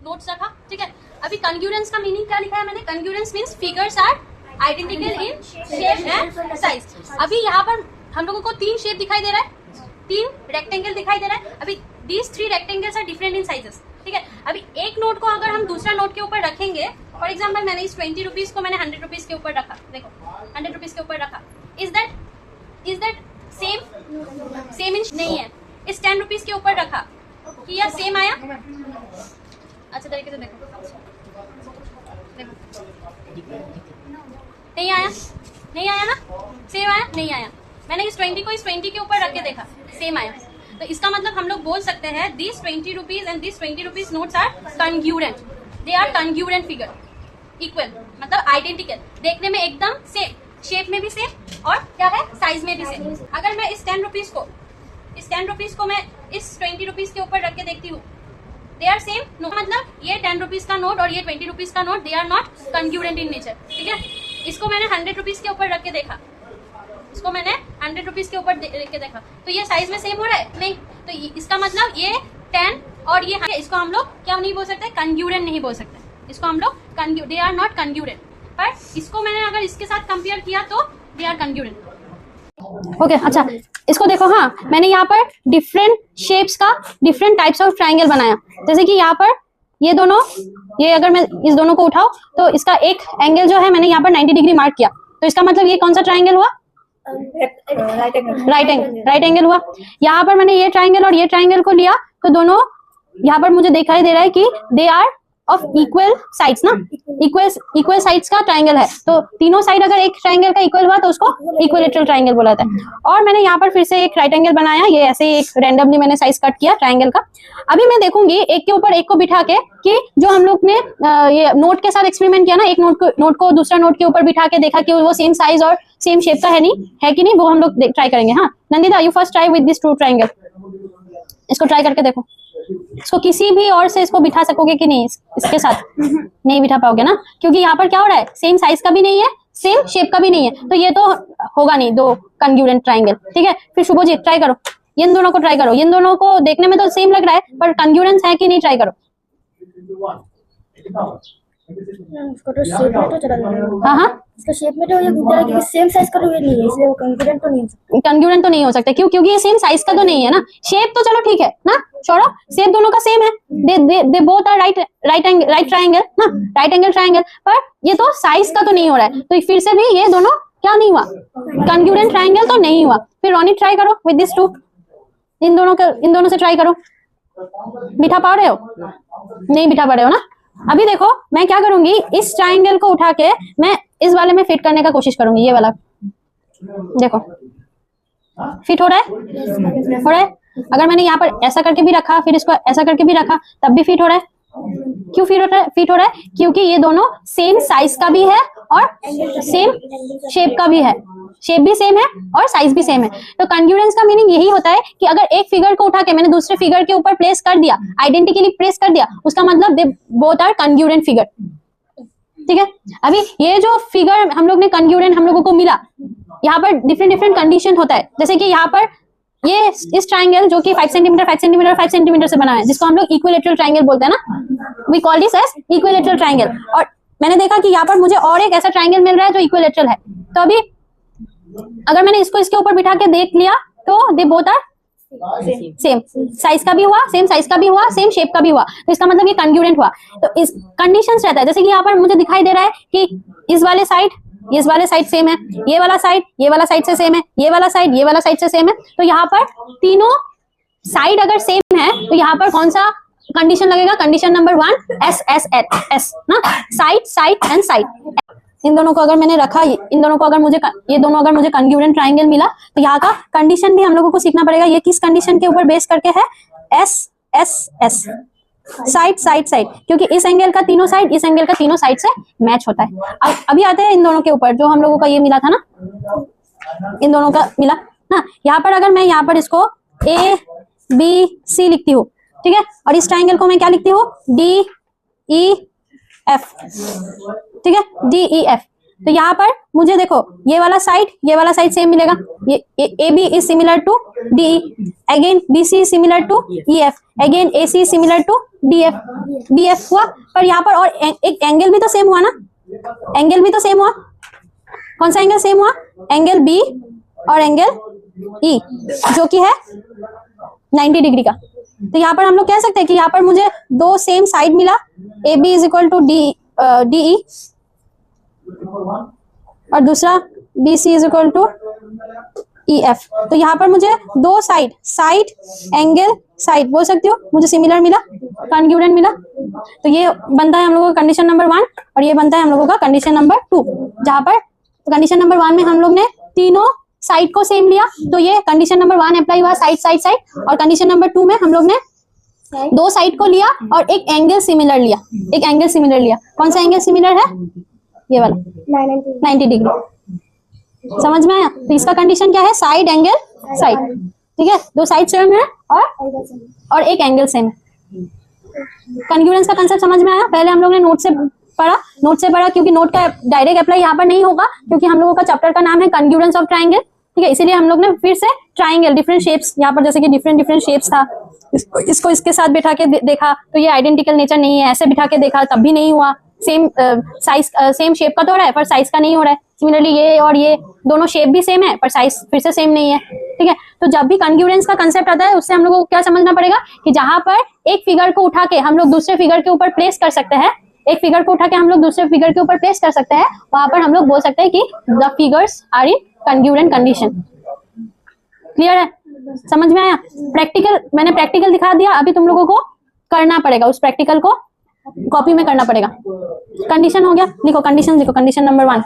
Notes रखा, ठीक है। अभी कंग्यूरेंस का मीनिंग क्या लिखा है मैंने, congruence means figures are identical in shape and size. अभी यहाँ पर हम लोगों को 3 शेप दिखाई दे रहा है, 3 रेक्टेंगल दिखाई दे रहा है। अभी these 3 rectangles are different in sizes, ठीक है। अभी एक नोट को अगर हम दूसरा नोट के ऊपर रखेंगे, फॉर एग्जाम्पल मैंने इस 20 रुपीज को मैंने 100 रुपीज के ऊपर रखा, देखो 100 रुपीज के ऊपर रखा, इज दैट सेम इन नहीं है। इस 10 रुपीज के ऊपर रखा, किया सेम आया, अच्छा तरीके से देखो, नहीं आया, नहीं आया ना, सेम आया, नहीं आया। मैंने इस 20 को इस 20 के ऊपर रख के देखा, सेम आया। तो इसका मतलब हम लोग बोल सकते हैं this 20 rupees and this 20 rupees notes are congruent, they are congruent figure, equal मतलब आइडेंटिकल, देखने में एकदम सेम, शेप में भी सेम और क्या है साइज में भी सेम। अगर मैं इस 10 रुपीज को मैं इस 20 रुपीज के ऊपर रख के देखती हूँ, दे आर सेम, नो मतलब ये 10 रुपीज का नोट और ये 20 रुपीज का note, they are not congruent in nature, ठीक है। इसको मैंने 100 रुपीज के ऊपर रख के देखा, इसको मैंने 100 रुपीज के ऊपर रख के देखा, तो ये साइज में सेम हो रहा है नहीं, तो इसका मतलब ये 10 और ये इसको हम लोग क्या नहीं बोल सकते, कंग्यूरेंट नहीं बोल सकते, इसको हम लोग दे आर नॉट कंग्यूरेंट। पर इसको मैंने अगर इसके साथ कंपेयर किया तो दे आर कंग्यूरेंट। ओके अच्छा, इसको देखो, हाँ मैंने यहाँ पर डिफरेंट शेप्स का डिफरेंट टाइप्स ऑफ ट्राइंगल बनाया। जैसे कि यहाँ पर ये दोनों, ये अगर मैं इस दोनों को उठाऊं तो इसका एक एंगल जो है मैंने यहाँ पर 90 डिग्री मार्क किया, तो इसका मतलब ये कौन सा ट्राइंगल हुआ, राइट एंगल हुआ। यहाँ पर मैंने ये ट्राइंगल और ये ट्राइंगल को लिया, तो दोनों यहाँ पर मुझे दिखाई दे रहा है कि they are of equal sides ना, इक्वल साइड्स का ट्राइंगल है, तो तीनों साइड अगर एक ट्राइंगल का इक्वल हुआ तो उसको इक्विलेटरल ट्राइंगल बोला जाता है। और मैंने यहाँ पर फिर से एक राइट एंगल बनाया, ये ऐसे एक रैंडमली मैंने साइज कट किया ट्राइंगल का। अभी मैं देखूंगी एक के ऊपर एक को बिठा के कि जो हम लोग ने ये नोट के साथ एक्सपेरिमेंट किया ना, एक नोट को दूसरा नोट के ऊपर बिठा के देखा कि वो सेम साइज और सेम शेप का है कि नहीं, वो हम लोग ट्राई करेंगे। हाँ Nandita, you first try with this true triangle, इसको ट्राई करके देखो, इसको किसी भी और से इसको बिठा सकोगे कि नहीं, इसके साथ नहीं बिठा पाओगे ना, क्योंकि यहाँ पर क्या हो रहा है, सेम साइज का भी नहीं है, सेम शेप का भी नहीं है, तो ये तो होगा नहीं दो कंग्यूरेंट ट्राइंगल, ठीक है। फिर शुभजीत ट्राई करो, इन दोनों को ट्राई करो, इन दोनों को देखने में तो सेम लग रहा है पर कंग्यूरेंस है कि नहीं, ट्राई करो। हाँ हाँ, इसका शेप में तो ये गुजरा कि सेम साइज का तो ये नहीं है, इसलिए वो कंग्यूरेंट तो नहीं हो सकता। कंग्यूरेंट तो नहीं हो सकता, क्यों, क्योंकि ये सेम साइज का तो नहीं है ना। शेप तो चलो ठीक है ना, छोड़ो, शेप दोनों का सेम है, they both are right triangle ना, राइट एंगल ट्रायंगल, पर ये तो साइज का तो नहीं हो रहा है, तो फिर से भी ये दोनों क्या नहीं हुआ, कंग्यूरेंट ट्रायंगल तो नहीं हुआ। फिर रोनी ट्राई करो विद दिस टू, इन दोनों से ट्राई करो, बिठा पा रहे हो, नहीं बिठा पा रहे हो ना। अभी देखो मैं क्या करूंगी, इस ट्राइंगल को उठा के मैं इस वाले में फिट करने का कोशिश करूंगी, ये वाला देखो फिट हो रहा है, अगर मैंने यहाँ पर ऐसा करके भी रखा, फिर इसको ऐसा करके भी रखा, तब भी फिट हो रहा है। क्यों फिट हो रहा है, क्योंकि ये दोनों सेम साइज का भी है और सेम शेप का भी है, शेप भी सेम है और साइज भी सेम है। तो कंग्यूरेंस का मीनिंग यही होता है कि अगर एक फिगर को उठा के मैंने दूसरे फिगर के ऊपर प्लेस कर दिया, आइडेंटिकली प्लेस कर दिया, उसका मतलब दे बोथ आर कंग्यूरेंट फिगर, ठीक है। अभी ये जो फिगर हम लोग ने कंग्यूरेंट हम लोगों को मिला, यहाँ पर डिफरेंट कंडीशन होता है। जैसे कि यहाँ पर ये इस ट्राइंगल जो कि 5 सेंटीमीटर 5 सेंटीमीटर 5 सेंटीमीटर से बना है, जिसको हम लोग इक्विलेटरल ट्राइंगल बोलते हैं ना, we call this as equilateral triangle. और मैंने देखा कि यहाँ पर मुझे और एक ऐसा ट्राइंगल मिल रहा है जो इक्विलेटरल है, तो अभी अगर मैंने इसको इसके ऊपर बिठा के देख लिया तो they both are same size का भी हुआ, सेम साइज का भी हुआ, सेम शेप का भी हुआ, तो इसका मतलब ये कंग्यूरेंट हुआ। तो इस कंडीशंस रहता है, जैसे कि यहाँ पर मुझे दिखाई दे रहा है कि इस वाले साइड सेम है, ये वाला साइड से सेम है, ये वाला साइड से सेम है, तो यहाँ पर तीनों साइड अगर सेम है तो यहाँ पर कौन सा कंडीशन लगेगा, कंडीशन नंबर 1 एस ना, साइड एंड साइड। इन दोनों को अगर मैंने रखा, इन दोनों को अगर मुझे ये दोनों अगर मुझे कंग्यूरेंट ट्राइंगल मिला, तो यहाँ का कंडीशन भी हम लोगों को सीखना पड़ेगा, ये किस कंडीशन के ऊपर बेस करके है, एस साइड, क्योंकि इस एंगल का तीनों साइड इस एंगल का तीनों साइड से मैच होता है। अब अभी आते हैं इन दोनों के ऊपर, जो हम लोगों का ये मिला था ना, इन दोनों का मिला ना, यहाँ पर अगर मैं यहाँ पर इसको ABC लिखती हूँ, ठीक है, और इस ट्राइंगल को मैं क्या लिखती हूँ, DEF, ठीक है, DEF। तो यहाँ पर मुझे देखो ये वाला साइड सेम मिलेगा, ये A B is similar to D E, again B C similar to E F, again A C similar to D F, B F हुआ। पर यहाँ पर और एक एंगल भी तो सेम हुआ ना, एंगल भी तो सेम हुआ। कौन सा एंगल सेम हुआ? एंगल बी और एंगल ई, जो कि है 90 डिग्री का। तो यहाँ पर हम लोग कह सकते हैं कि यहाँ पर मुझे दो सेम साइड मिला, A B is equal to D E और दूसरा B C is equal to E F. तो यहाँ पर मुझे दो साइड एंगल साइड बोल सकती हो, मुझे सिमिलर मिला, कॉन्ग्रुएंट मिला। तो ये बनता है हम लोगों का कंडीशन नंबर 1 और ये बनता है हम लोगों का कंडीशन नंबर 2, जहाँ पर कंडीशन नंबर 1 में हम लोग ने तीनों साइड को सेम लिया, तो ये कंडीशन नंबर 1 अप्लाई हुआ साइड, और कंडीशन नंबर 2 में हम लोग ने दो साइड को लिया और एक एंगल सिमिलर लिया। कौन सा एंगल सिमिलर है? ये वाला 90 डिग्री। समझ में आया? तो इसका कंडीशन क्या है? साइड एंगल साइड, ठीक है, दो साइड सेम है और एक एंगल सेम है। कॉन्ग्रुएंस का कंसेप्ट समझ में आया? पहले हम लोग ने नोट से पढ़ा क्योंकि नोट का डायरेक्ट अप्लाई यहाँ पर नहीं होगा, क्योंकि हम लोगों का चैप्टर का नाम है कॉन्ग्रुएंस ऑफ ट्राइंगल, ठीक है। इसीलिए हम लोग ने फिर से ट्राइंगल डिफरेंट शेप्स, यहाँ पर जैसे कि डिफरेंट शेप्स था, इसको इसके साथ बिठा के देखा तो ये आइडेंटिकल नेचर नहीं है, ऐसे बिठा के देखा तब भी नहीं हुआ, सेम साइज सेम शेप का तो हो रहा है पर साइज का नहीं हो रहा है। सिमिलरली ये और ये दोनों शेप भी सेम है पर साइज फिर से सेम नहीं है, ठीक है। तो जब भी कॉन्ग्रुएंस का कंसेप्ट आता है उससे हम लोग को क्या समझना पड़ेगा कि जहां पर एक फिगर को उठा के हम लोग दूसरे फिगर के ऊपर प्लेस कर सकते हैं, वहां पर हम लोग बोल सकते हैं कि the figures are in congruent condition. Clear है? समझ में आया? मैंने प्रैक्टिकल दिखा दिया, अभी तुम लोगों को करना पड़ेगा, उस प्रैक्टिकल को कॉपी में करना पड़ेगा। कंडीशन हो गया, लिखो कंडीशन, लिखो कंडीशन नंबर 1।